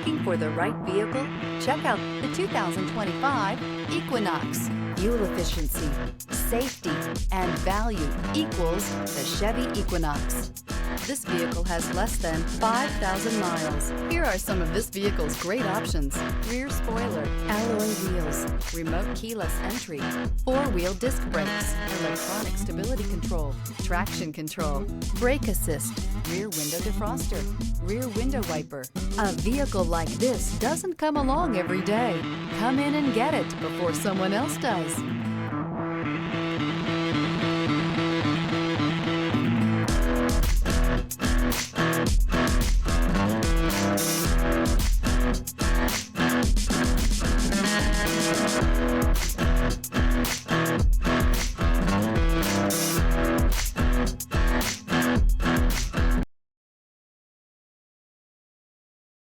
Looking for the right vehicle? Check out the 2025 Equinox. Fuel efficiency, safety, and value equals the Chevy Equinox. This vehicle has less than 5,000 miles. Here are some of this vehicle's great options: rear spoiler, alloy wheels, remote keyless entry, four-wheel disc brakes, electronic stability control, traction control, brake assist, rear window defroster, rear window wiper. A vehicle like this doesn't come along every day. Come in and get it before someone else does.